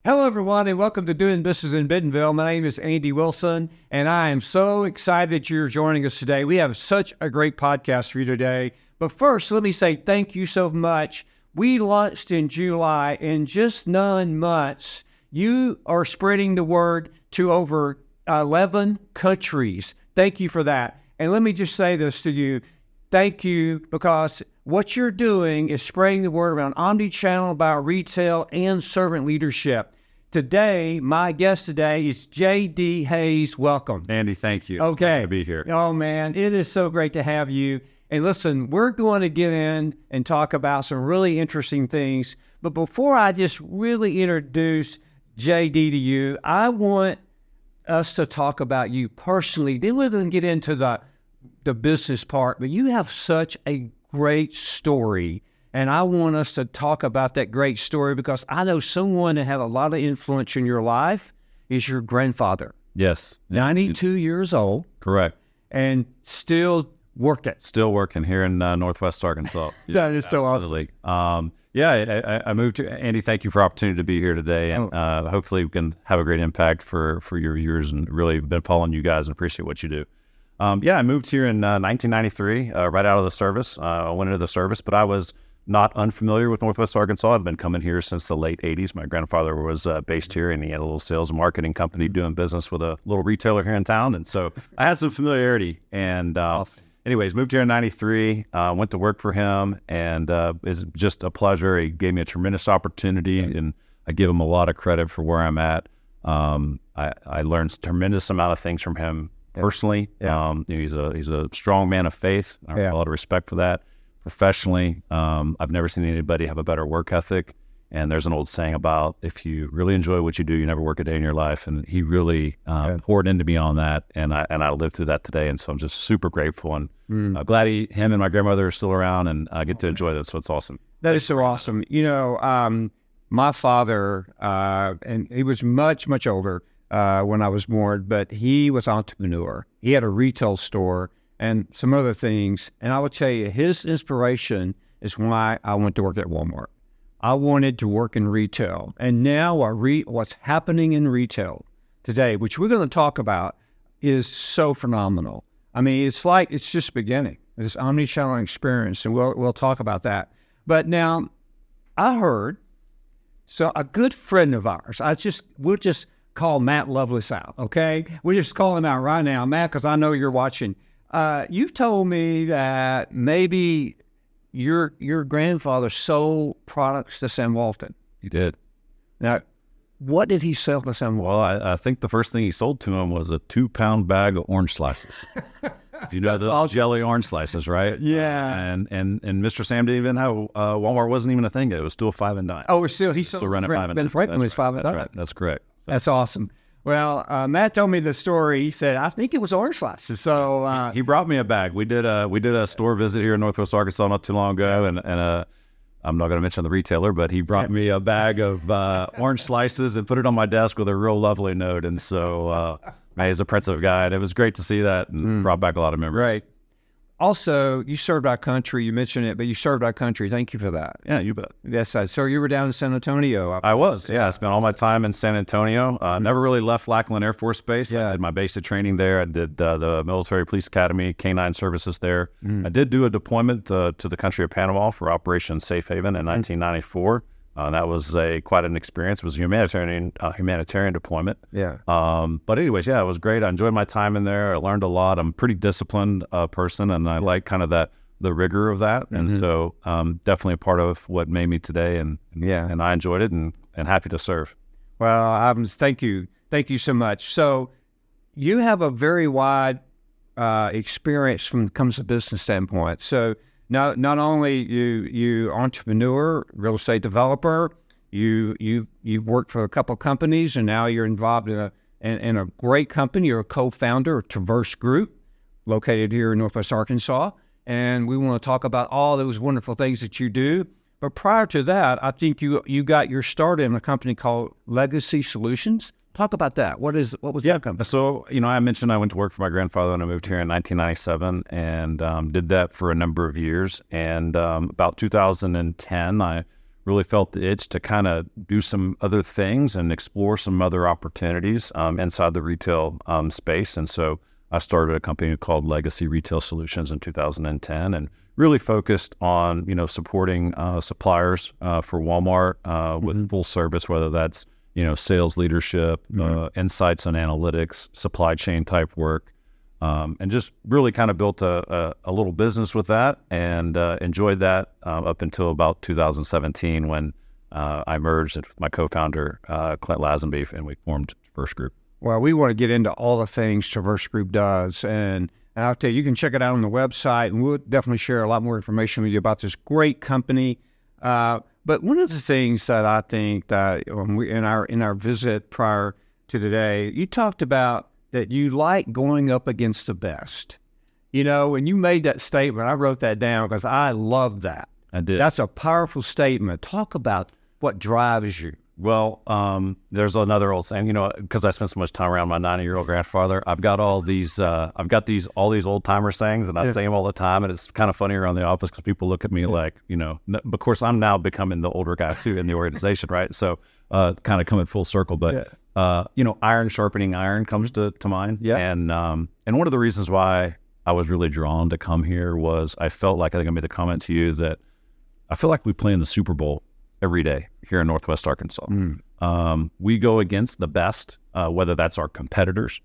Hello, everyone, and welcome to Doing Business in Bentonville. My name is Andy Wilson, and I am so excited that you're joining us today. We have such a great podcast for you today. But first, let me say thank you so much. We launched in July. In just 9 months, you are spreading the word to over 11 countries. Thank you for that. And let me just say this to you. Thank you, because what you're doing is spreading the word around omni-channel about retail and servant leadership. Today, my guest today is J.D. Hayes. Welcome. Andy, thank you. Okay. It's nice to be here. Oh, man, it is so great to have you. And listen, we're going to get in and talk about some really interesting things. But before I just really introduce J.D. to you, I want us to talk about you personally. Then we're going to get into the business part. But you have such a great story. And I want us to talk about that great story because I know someone that had a lot of influence in your life is your grandfather. Yes. 92 years old. Correct. And still working. Still working here in Northwest Arkansas. That is so absolutely. I moved to, Andy, thank you for the opportunity to be here today. And hopefully we can have a great impact for your viewers, and really been following you guys and appreciate what you do. I moved here in 1993, right out of the service. I went into the service, but I was not unfamiliar with Northwest Arkansas. I'd been coming here since the late 80s. My grandfather was based here, and he had a little sales and marketing company doing business with a little retailer here in town. And so I had some familiarity. And anyways, moved here in 93, went to work for him, and it's just a pleasure. He gave me a tremendous opportunity, and I give him a lot of credit for where I'm at. I learned a tremendous amount of things from him personally. He's a strong man of faith. I have a lot of respect for that. Professionally, I've never seen anybody have a better work ethic. And there's an old saying about, if you really enjoy what you do, you never work a day in your life. And he really poured into me on that, and I lived through that today. And so I'm just super grateful, and glad him and my grandmother are still around, and I get to enjoy that. So it's awesome. That is so awesome. You know, my father, and he was much, much older when I was born, but he was an entrepreneur. He had a retail store and some other things. And I will tell you, his inspiration is why I went to work at Walmart. I wanted to work in retail. And now what's happening in retail today, which we're going to talk about, is so phenomenal. I mean, it's just beginning, this omni-channel experience, and we'll talk about that. But now, I heard, so a good friend of ours, we'll just call Matt Lovelace out, okay? We'll just call him out right now. Matt, because I know you're watching. You've told me that maybe your grandfather sold products to Sam Walton. He did. Now, what did he sell to Sam Walton? Well, I think the first thing he sold to him was a 2-pound bag of orange slices. You know those jelly orange slices, right? Yeah. And Mr. Sam didn't even have Walmart wasn't even a thing yet. It was still 5 and dime. Oh, he still run at 5 and dime. Ben Franklin was 5 and dime. That's right. That's correct. So. That's awesome. Well, Matt told me the story. He said, I think it was orange slices. So he brought me a bag. We did a store visit here in Northwest Arkansas not too long ago, and I'm not going to mention the retailer, but he brought me a bag of orange slices and put it on my desk with a real lovely note. And so he's a Princeton guy, and it was great to see that, and brought back a lot of memories. Right. Also, you served our country. You mentioned it, but you served our country. Thank you for that. Yeah, you bet. Yes, so you were down in San Antonio. I was, yeah. I spent all my time in San Antonio. Never really left Lackland Air Force Base. Yeah. I did my basic training there. I did the Military Police Academy, K-9 services there. I did do a deployment to the country of Panama for Operation Safe Haven in 1994. That was quite an experience. It was a humanitarian deployment. Yeah. But anyways, yeah, it was great. I enjoyed my time in there. I learned a lot. I'm a pretty disciplined person, and I like kind of the rigor of that. And so definitely a part of what made me today. And I enjoyed it, and happy to serve. Well, thank you. Thank you so much. So you have a very wide experience when it comes to business standpoint. So not only you entrepreneur, real estate developer, you've worked for a couple of companies, and now you're involved in a great company. You're a co-founder of Traverse Group, located here in Northwest Arkansas, and we want to talk about all those wonderful things that you do. But prior to that, I think you got your start in a company called Legacy Solutions. Talk about that. What was that company? So, I mentioned I went to work for my grandfather when I moved here in 1997, and did that for a number of years. And about 2010, I really felt the itch to kind of do some other things and explore some other opportunities inside the retail space. And so I started a company called Legacy Retail Solutions in 2010 and really focused on, supporting suppliers for Walmart with full service, whether that's, sales leadership, insights and analytics, supply chain type work. And just really kind of built a little business with that and enjoyed that up until about 2017 when I merged with my co-founder, Clint Lazenby, and we formed Traverse Group. Well, we want to get into all the things Traverse Group does. And I'll tell you, you can check it out on the website, and we'll definitely share a lot more information with you about this great company. But one of the things that I think that in our visit prior to today, you talked about that you like going up against the best. When you made that statement, I wrote that down because I love that. I did. That's a powerful statement. Talk about what drives you. Well, there's another old saying, because I spent so much time around my 90-year-old grandfather, I've got all these old timer sayings, and I say them all the time, and it's kind of funny around the office because people look at me like, of course I'm now becoming the older guy too in the organization, right? So, kind of coming full circle, but iron sharpening iron comes to mind, and one of the reasons why I was really drawn to come here was I felt like, I think I made the comment to you that I feel like we play in the Super Bowl every day here in Northwest Arkansas. We go against the best, whether that's our competitors.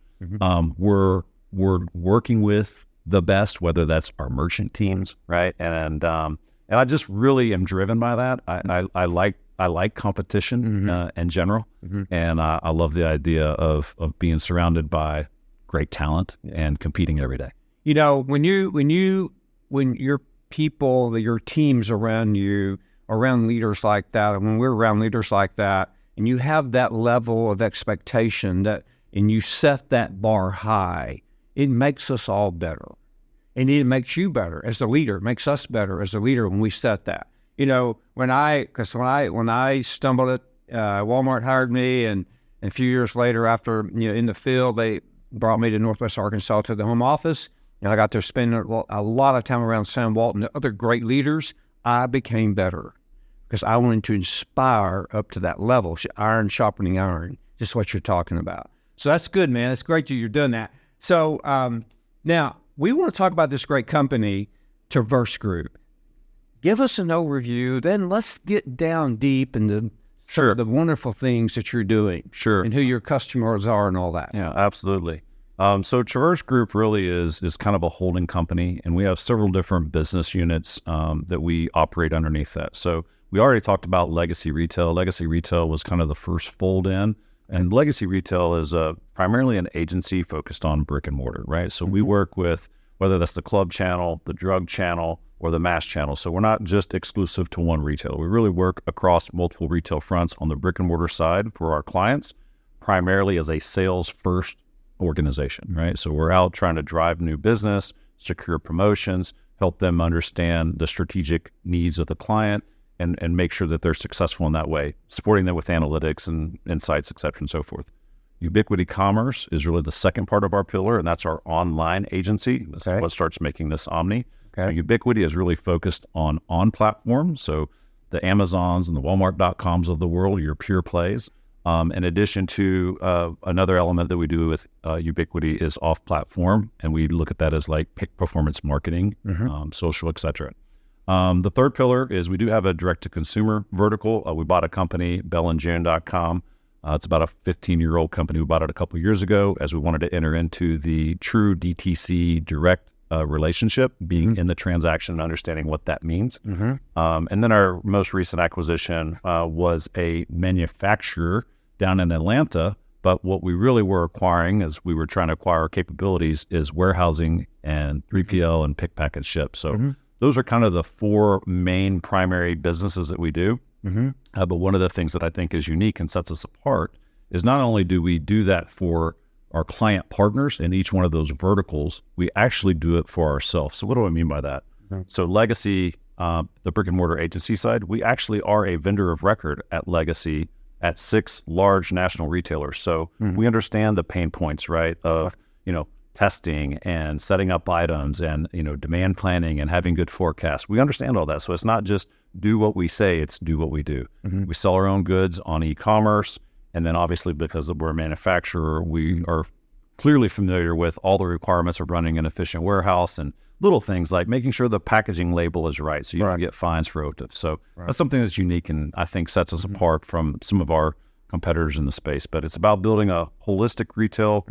We're working with the best, whether that's our merchant teams, right? And I just really am driven by that. I like competition in general, and I love the idea of being surrounded by great talent and competing every day. When your people, your teams around you, around leaders like that, and when we're around leaders like that, and you have that level of expectation and you set that bar high, it makes us all better. And it makes you better as a leader. It makes us better as a leader when we set that. When I stumbled at Walmart hired me, and a few years later after, in the field, they brought me to Northwest Arkansas to the home office, and I got to spend a lot of time around Sam Walton and other great leaders. I became better because I wanted to inspire up to that level, iron sharpening iron, just what you're talking about. So that's good, man. It's great that you're doing that. So now we want to talk about this great company, Traverse Group. Give us an overview, then let's get down deep into the wonderful things that you're doing. Sure. And who your customers are and all that. Yeah, absolutely. So Traverse Group really is kind of a holding company, and we have several different business units that we operate underneath that. So we already talked about Legacy Retail. Legacy Retail was kind of the first fold in, and Legacy Retail is primarily an agency focused on brick and mortar, right? So we work with, whether that's the club channel, the drug channel, or the mass channel. So we're not just exclusive to one retailer. We really work across multiple retail fronts on the brick and mortar side for our clients, primarily as a sales first organization, right? So we're out trying to drive new business, secure promotions, help them understand the strategic needs of the client, and make sure that they're successful in that way, supporting them with analytics and insights, et cetera, and so forth. Ubiquity Commerce is really the second part of our pillar, and that's our online agency. That's what starts making this omni. So Ubiquity is really focused on platform. So the Amazons and the Walmart.coms of the world, your pure plays. In addition to another element that we do with Ubiquity is off-platform, and we look at that as like performance marketing, social, et cetera. The third pillar is we do have a direct-to-consumer vertical. We bought a company, bellandjune.com. It's about a 15-year-old company. We bought it a couple of years ago as we wanted to enter into the true DTC direct relationship, being in the transaction and understanding what that means. And then our most recent acquisition was a manufacturer down in Atlanta, but what we really were acquiring as we were trying to acquire capabilities is warehousing and 3PL and pick, pack, and ship. So those are kind of the four main primary businesses that we do. But one of the things that I think is unique and sets us apart is not only do we do that for our client partners in each one of those verticals, we actually do it for ourselves. So what do I mean by that? So Legacy, the brick and mortar agency side, we actually are a vendor of record at Legacy at 6 large national retailers. So we understand the pain points, right? Of, testing and setting up items and, demand planning and having good forecasts. We understand all that. So it's not just do what we say, it's do what we do. Mm-hmm. We sell our own goods on e-commerce. And then obviously because we're a manufacturer, we are clearly familiar with all the requirements of running an efficient warehouse and little things like making sure the packaging label is right so you don't get fines for OTIF. So that's something that's unique and I think sets us apart from some of our competitors in the space. But it's about building a holistic retail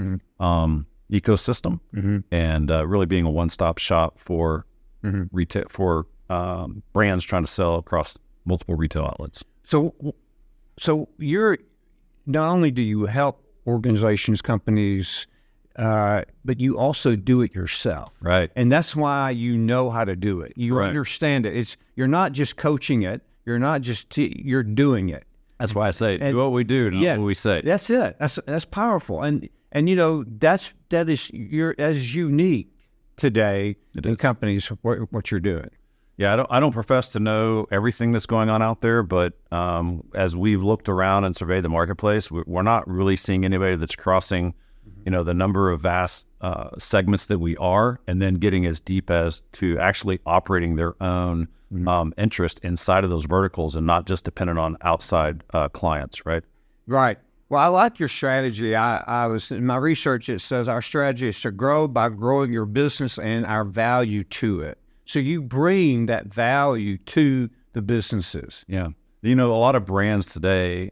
ecosystem and really being a one-stop shop for retail for brands trying to sell across multiple retail outlets. So you're not only do you help organizations, companies, but you also do it yourself, right? And that's why you know how to do it. You understand it. You're not just coaching it. You're not just you're doing it. That's why I say do what we do, not what we say. That's it. That's powerful. And that is as unique today in companies what you're doing. Yeah, I don't profess to know everything that's going on out there, but as we've looked around and surveyed the marketplace, we're not really seeing anybody that's crossing, the number of vast segments that we are, and then getting as deep as to actually operating their own interest inside of those verticals and not just dependent on outside clients, right? Right. Well, I like your strategy. I was in my research. It says our strategy is to grow by growing your business and our value to it. So you bring that value to the businesses. Yeah. A lot of brands today,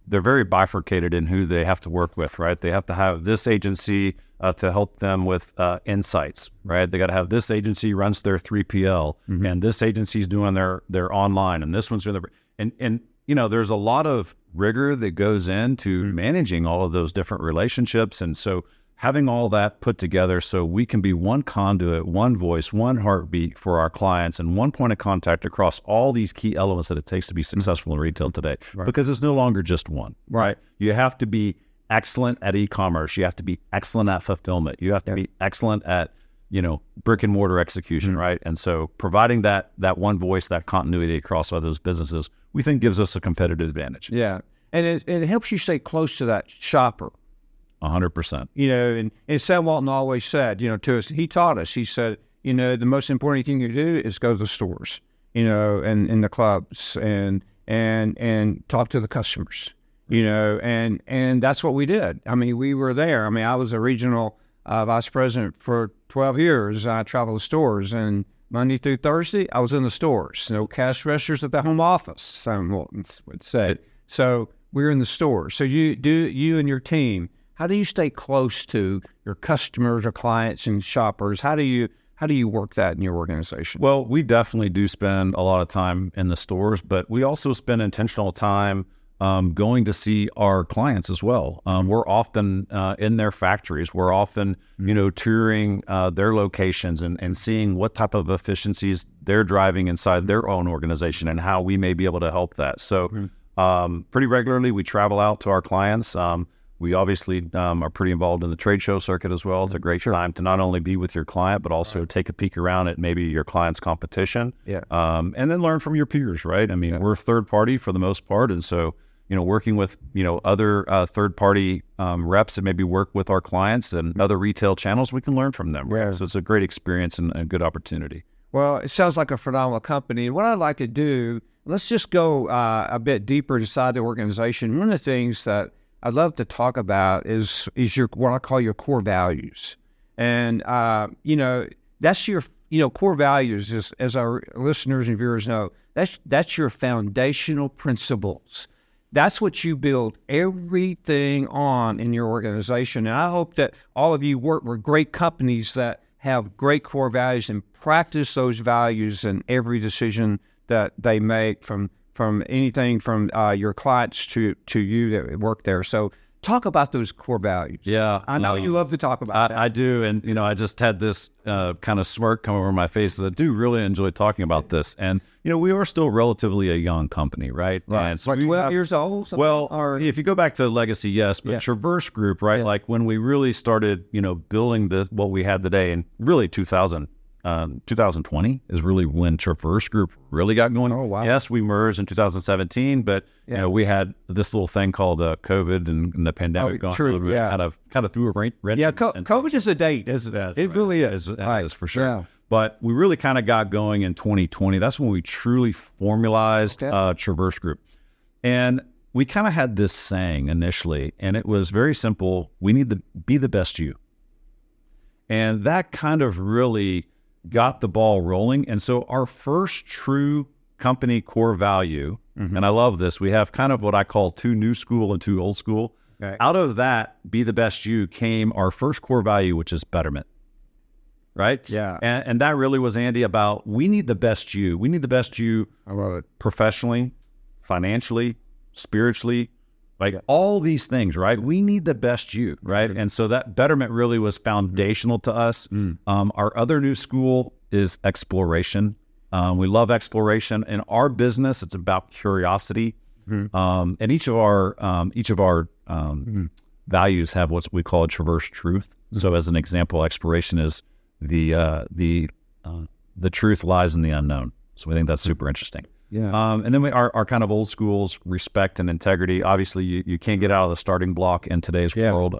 they're very bifurcated in who they have to work with, right? They have to have this agency to help them with insights, right? They got to have this agency runs their 3PL and this agency's doing their online and this one's doing and there's a lot of rigor that goes into managing all of those different relationships. And so having all that put together so we can be one conduit, one voice, one heartbeat for our clients and one point of contact across all these key elements that it takes to be successful in retail today, because it's no longer just one, right? You have to be excellent at e-commerce. You have to be excellent at fulfillment. You have to be excellent at, brick and mortar execution, right? And so providing that one voice, that continuity across all those businesses, we think gives us a competitive advantage. Yeah. And it helps you stay close to that shopper. 100%. And Sam Walton always said, to us, he taught us, he said, the most important thing you do is go to the stores, and in the clubs and talk to the customers, and that's what we did. I mean, we were there. I mean, I was a regional vice president for 12 years. I traveled to stores, and Monday through Thursday, I was in the stores. No cash registers at the home office, Sam Walton would say. So we're in the stores. So you and your team, how do you stay close to your customers or clients and shoppers? How do you work that in your organization? Well, we definitely do spend a lot of time in the stores, but we also spend intentional time going to see our clients as well. We're often in their factories. We're often, touring their locations and seeing what type of efficiencies they're driving inside their own organization and how we may be able to help that. So pretty regularly, we travel out to our clients. We obviously are pretty involved in the trade show circuit as well. It's a great time to not only be with your client, but also take a peek around at maybe your client's competition. And then learn from your peers, right? I mean, we're third party for the most part. And so, working with, other third party reps that maybe work with our clients and other retail channels, we can learn from them. Right? So it's a great experience and a good opportunity. Well, it sounds like a phenomenal company. What I'd like to do, let's just go a bit deeper inside the organization. One of the things that I'd love to talk about is your what I call your core values, and that's your core values. As our listeners and viewers know, that's your foundational principles. That's what you build everything on in your organization. And I hope that all of you work with great companies that have great core values and practice those values in every decision that they make, from anything from your clients to you that work there. So talk about those core values. Yeah. I know you love to talk about that. I do. And, I just had this kind of smirk come over my face. I do really enjoy talking about this. And, we are still relatively a young company, right? And so like 12 years old? Well, if you go back to legacy, yes, but Traverse Group, right? Like when we really started, building what we had today in really 2000, 2020 is really when Traverse Group really got going. Oh, wow. Yes, we merged in 2017, but you know, we had this little thing called COVID and the pandemic going true, a little bit, kind of threw a wrench. Yeah, COVID is a date, isn't it? It really is. It is for sure. Yeah. But we really kind of got going in 2020. That's when we truly formalized Traverse Group. And we kind of had this saying initially, and it was very simple. We need to be the best you. And that kind of really got the ball rolling. And so our first true company core value, and I love this, we have kind of what I call 2 new school and 2 old school. Okay. Out of that, be the best you, came our first core value, which is betterment. Right? Yeah. And that really was, Andy, about we need the best you. We need the best you. I love it. Professionally, financially, spiritually, like all these things, right? We need the best you, right? And so that betterment really was foundational to us. Our other new school is exploration. We love exploration. In our business, it's about curiosity. And each of our values have what we call a traverse truth. So as an example, exploration is the truth lies in the unknown. So we think that's super interesting. Yeah. And then our kind of old schools, respect and integrity. Obviously, you can't get out of the starting block in today's world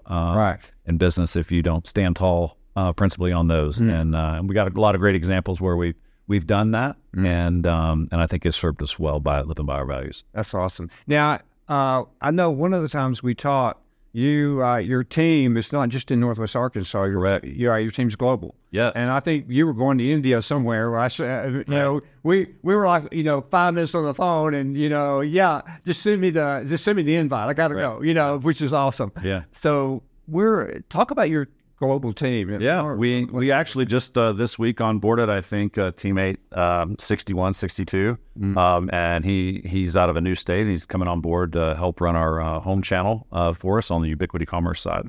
in business if you don't stand tall, principally on those. And we got a lot of great examples where we've done that, and I think it's served us well by living by our values. That's awesome. Now, I know one of the times we taught your team is not just in Northwest Arkansas. Your team's global. Yes. And I think you were going to India somewhere. Where we were like 5 minutes on the phone, and just send me the invite. I got to go. Which is awesome. Yeah. So talk about your global team. Yeah. We actually just this week onboarded, I think, teammate 61, 62. And he's out of a new state. He's coming on board to help run our home channel for us on the Ubiquity Commerce side.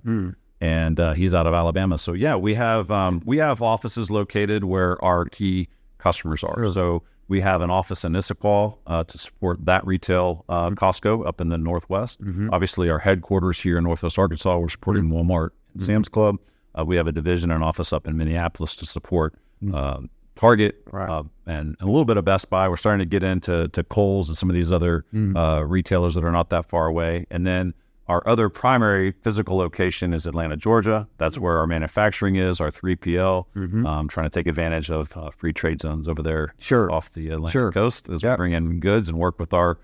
And he's out of Alabama. So we have offices located where our key customers are. Sure. So we have an office in Issaquah to support that retail Costco up in the Northwest. Obviously, our headquarters here in Northwest Arkansas, we're supporting Walmart and Sam's Club. We have a division and an office up in Minneapolis to support Target and a little bit of Best Buy. We're starting to get into Kohl's and some of these other retailers that are not that far away. And then our other primary physical location is Atlanta, Georgia. That's where our manufacturing is, our 3PL. Trying to take advantage of free trade zones over there off the Atlantic coast as we bring in goods and work with our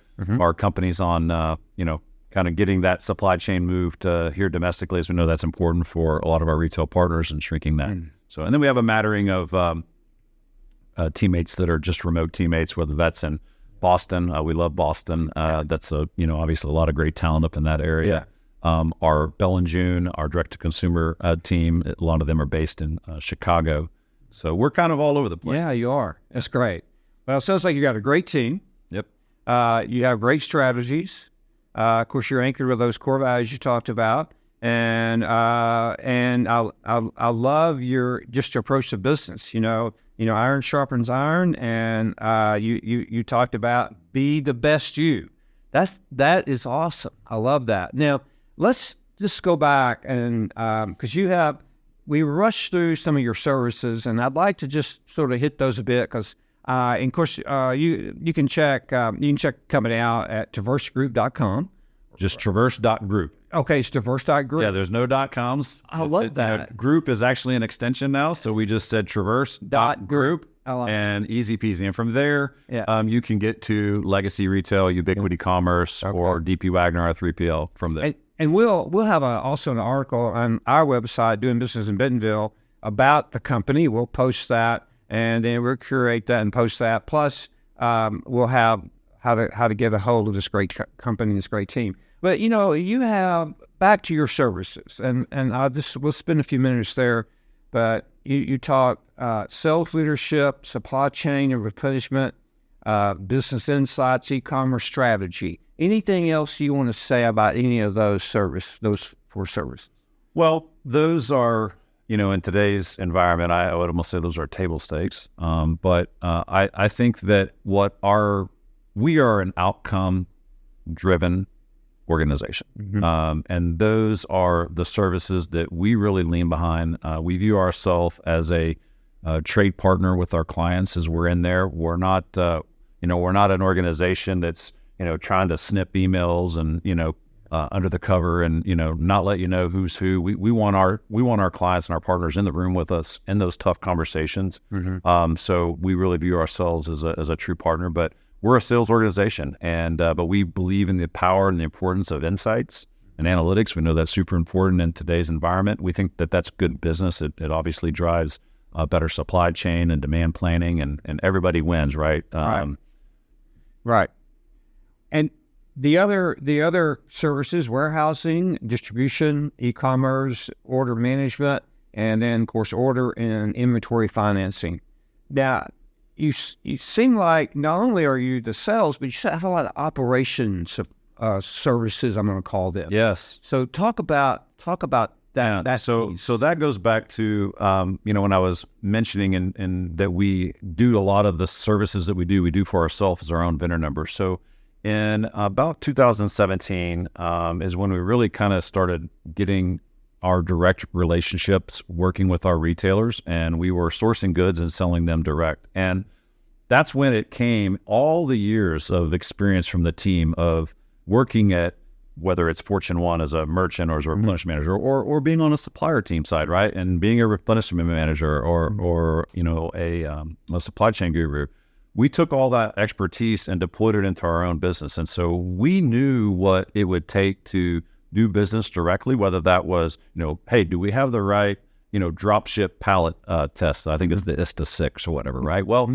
companies on, kind of getting that supply chain moved here domestically, as we know that's important for a lot of our retail partners and shrinking that. So, and then we have a mattering of teammates that are just remote teammates, whether that's in Boston. We love Boston. That's obviously a lot of great talent up in that area. Our Bell and June, our direct-to-consumer team, a lot of them are based in Chicago. So we're kind of all over the place. Yeah, you are. That's great. Well, it sounds like you got a great team. Yep. You have great strategies. Of course, you're anchored with those core values you talked about, and I love your approach to business. Iron sharpens iron, and you talked about be the best you. That is awesome. I love that. Now let's just go back and because we rushed through some of your services, and I'd like to just sort of hit those a bit because. And of course, you can check company out at traversegroup.com. Just traverse.group. Okay, it's traverse.group. Yeah, there's no .coms. I love that. Group is actually an extension now, so we just said traverse.group and easy peasy. And from there, you can get to Legacy Retail, Ubiquity Commerce, or DP Wagner, our 3PL from there. And we'll have also an article on our website, Doing Business in Bentonville, about the company. We'll post that. And then we'll curate that and post that. Plus, we'll have how to get a hold of this great company, this great team. But you have back to your services, and we'll spend a few minutes there. But you talk sales leadership, supply chain and replenishment, business insights, e-commerce strategy. Anything else you want to say about any of those 4 services? Well, those are. In today's environment, I would almost say those are table stakes. But I think that we are an outcome-driven organization. And those are the services that we really lean behind. We view ourselves as a trade partner with our clients as we're in there. We're not, we're not an organization that's, trying to snip emails and, under the cover and, not let you know who's who. We want our clients and our partners in the room with us in those tough conversations. So we really view ourselves as a true partner, but we're a sales organization, but we believe in the power and the importance of insights and analytics. We know that's super important in today's environment. We think that that's good business. It obviously drives a better supply chain and demand planning, and everybody wins, right? Right. And the other services, warehousing, distribution, e-commerce, order management, and then, of course, order and inventory financing. Now, you seem like not only are you the sales, but you have a lot of operations services, I'm going to call them. Yes. So talk about that. So that goes back to when I was mentioning and that we do a lot of the services that we do for ourselves as our own vendor number. So in about 2017 is when we really kind of started getting our direct relationships working with our retailers, and we were sourcing goods and selling them direct. And that's when it came, all the years of experience from the team of working at, whether it's Fortune 1 as a merchant or as a replenishment manager, or being on a supplier team side, right? And being a replenishment manager or a supply chain guru. We took all that expertise and deployed it into our own business. And so we knew what it would take to do business directly, whether that was, hey, do we have the right, drop ship pallet test? I think it's the ISTA 6 or whatever, right? Well,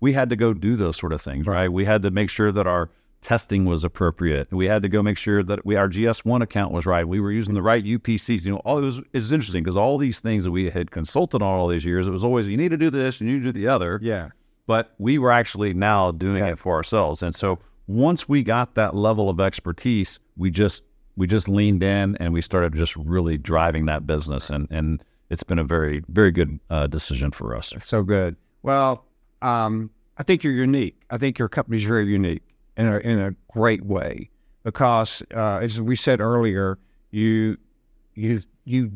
we had to go do those sort of things, right? We had to make sure that our testing was appropriate. We had to go make sure that our GS1 account was right. We were using the right UPCs. It's interesting because all these things that we had consulted on all these years, it was always, you need to do this, you need to do the other. Yeah. But we were actually now doing it for ourselves. And so once we got that level of expertise, we just leaned in and we started just really driving that business. And it's been a very, very good decision for us. So good. Well, I think you're unique. I think your company's very unique in a great way because, as we said earlier, you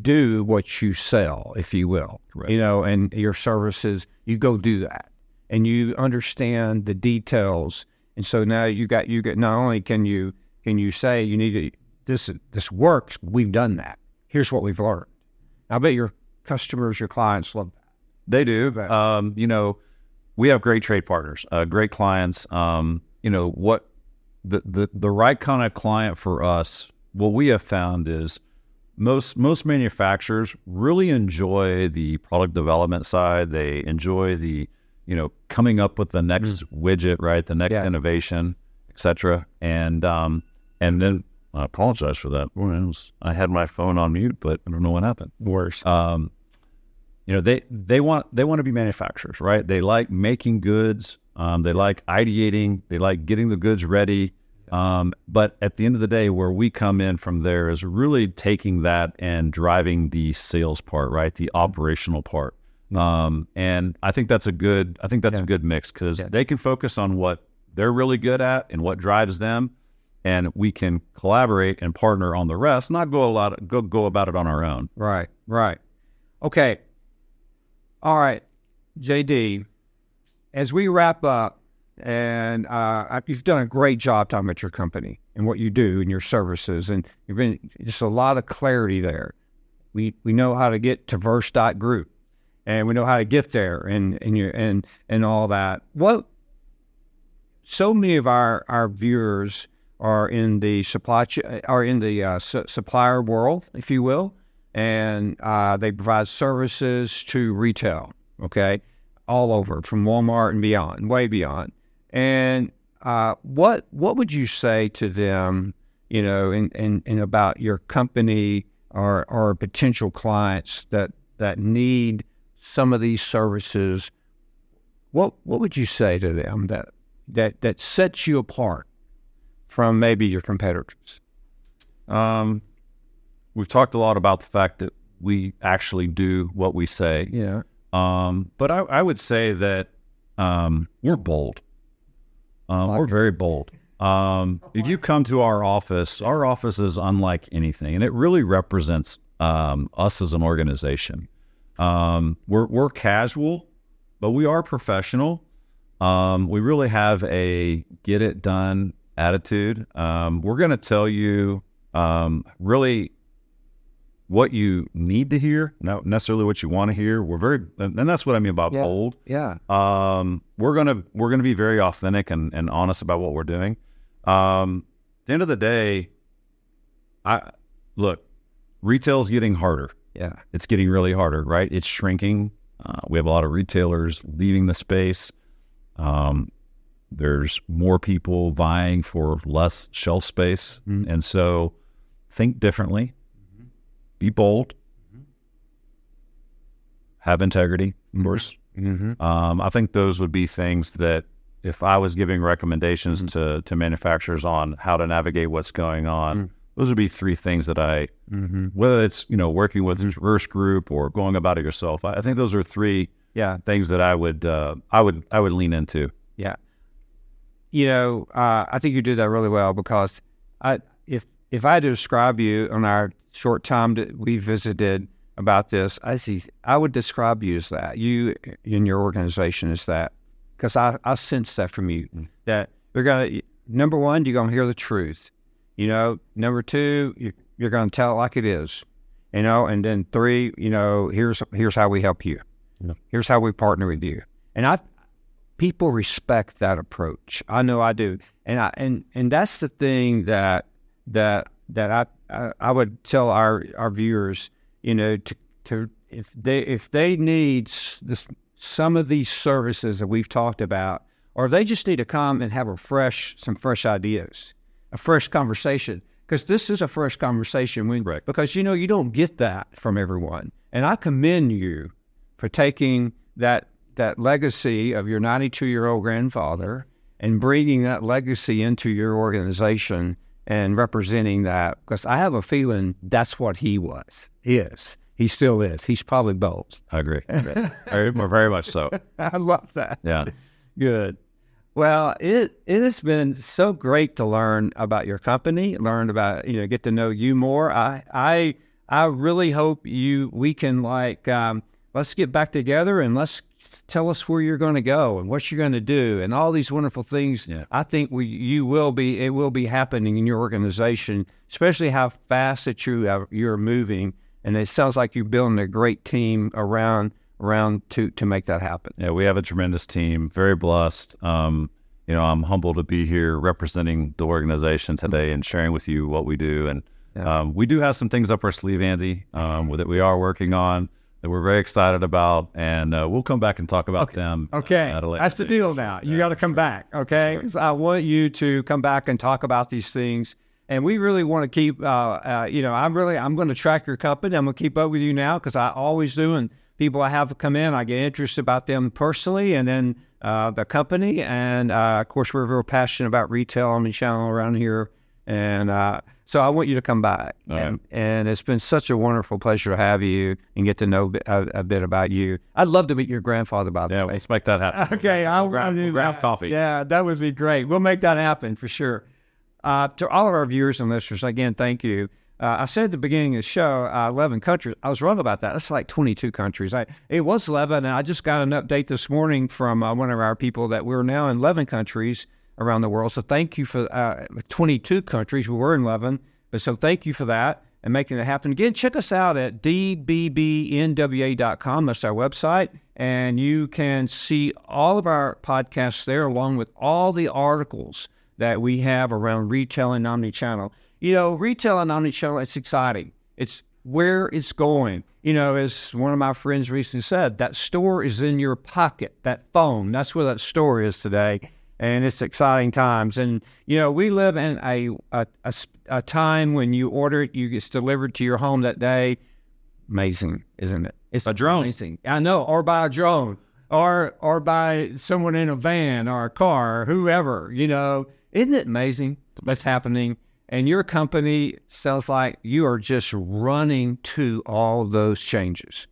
do what you sell, if you will, right. And your services, you go do that. And you understand the details, and so now you get. Not only can you say you need to, this works. We've done that. Here's what we've learned. I bet your customers, your clients love that. They do. We have great trade partners, great clients. What the right kind of client for us. What we have found is most manufacturers really enjoy the product development side. They enjoy the coming up with the next widget, right? The next innovation, et cetera. And then I apologize for that. I had my phone on mute, but I don't know what happened. Worse. They want to be manufacturers, right? They like making goods. They like ideating. They like getting the goods ready. But at the end of the day, where we come in from there is really taking that and driving the sales part, right? The operational part. And I think that's a good mix because they can focus on what they're really good at and what drives them, and we can collaborate and partner on the rest, not go about it on our own. Right. Okay. All right, JD, as we wrap up, and you've done a great job talking about your company and what you do and your services, and you've been just a lot of clarity there. We know how to get to verse.group. And we know how to get there, and all that. What? So many of our viewers are in the supplier world, if you will, and they provide services to retail. Okay, all over from Walmart and beyond, way beyond. And what would you say to them? In about your company or potential clients that need some of these services, what would you say to them that sets you apart from maybe your competitors? We've talked a lot about the fact that we actually do what we say. Yeah. But I would say that we're bold. We're very bold. If you come to our office is unlike anything, and it really represents us as an organization. We're casual, but we are professional. We really have a get it done attitude. We're going to tell you really what you need to hear, not necessarily what you want to hear. And that's what I mean by bold. Yeah. We're gonna be very authentic and honest about what we're doing. At the end of the day, retail's getting harder. Yeah. It's getting really harder, right? It's shrinking. We have a lot of retailers leaving the space. There's more people vying for less shelf space. Mm-hmm. And so think differently. Be bold, have integrity, of course. Mm-hmm. I think those would be things that if I was giving recommendations to manufacturers on how to navigate what's going on, those would be 3 things that whether it's, working with a diverse group or going about it yourself, I think those are 3 things that I would lean into. Yeah. I think you did that really well, because if I had to describe you on our short time that we visited about this, I would describe you as that. You in your organization as that, because I sense that from you, that you're going to, number 1, you're going to hear the truth. Number 2, you're going to tell it like it is. And then 3, here's how we help you. Yeah. Here's how we partner with you. And people respect that approach. I know I do. And that's the thing that I would tell our viewers, to if they need some of these services that we've talked about, or if they just need to come and have some fresh ideas, a fresh conversation, because this is a fresh conversation. Because you don't get that from everyone, and I commend you for taking that legacy of your 92-year-old grandfather and bringing that legacy into your organization and representing that, because I have a feeling that's what he is. He still is. He's probably both. I agree. Very much so. I love that. Yeah. Good. Well, it has been so great to learn about your company, learn about, get to know you more. I really hope we can let's get back together and let's tell us where you're going to go and what you're going to do and all these wonderful things. Yeah. I think it will be happening in your organization, especially how fast that you're moving. And it sounds like you're building a great team around to make that happen. Yeah, we have a tremendous team, very blessed. I'm humbled to be here representing the organization today and sharing with you what we do. And we do have some things up our sleeve, Andy, that we are working on, that we're very excited about, and we'll come back and talk about them. Okay, that's the deal now. You got to come back, okay? Because I want you to come back and talk about these things, and we really want to keep. I'm going to track your company. I'm going to keep up with you now, because I always do. And people I have come in, I get interested about them personally, and then the company, and of course we're real passionate about retail, omni-channel around here, and so I want you to come back. Right. And it's been such a wonderful pleasure to have you and get to know a bit about you. I'd love to meet your grandfather, by the way. Yeah, let's make that happen. Okay, I'll grab coffee. Yeah, that would be great. We'll make that happen for sure. To all of our viewers and listeners, again, thank you. I said at the beginning of the show, 11 countries. I was wrong about that. That's like 22 countries. It was 11, and I just got an update this morning from one of our people that we're now in 11 countries around the world. So thank you for 22 countries. We were in 11, but so thank you for that and making it happen. Again, check us out at dbbnwa.com. That's our website, and you can see all of our podcasts there, along with all the articles that we have around retail and omni-channel. Retail and omni-channel, it's exciting. It's where it's going. As one of my friends recently said, that store is in your pocket, that phone. That's where that store is today. And it's exciting times. And, we live in a time when you order it, it's delivered to your home that day. Amazing, isn't it? It's a drone. Amazing. I know, or by a drone, or by someone in a van or a car, or whoever, Isn't it amazing what's happening? And your company sounds like you are just running to all those changes.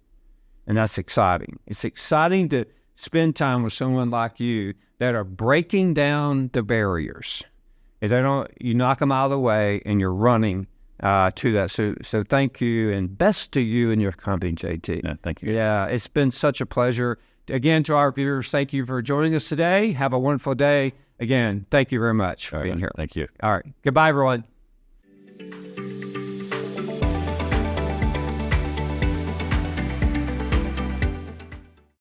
And that's exciting. It's exciting to spend time with someone like you that are breaking down the barriers. If they don't, you knock them out of the way and you're running to that. So thank you, and best to you and your company, JT. Yeah, thank you. Yeah, it's been such a pleasure again, to our viewers, thank you for joining us today. Have a wonderful day. Again, thank you very much for being here. Thank you. All right. Goodbye, everyone.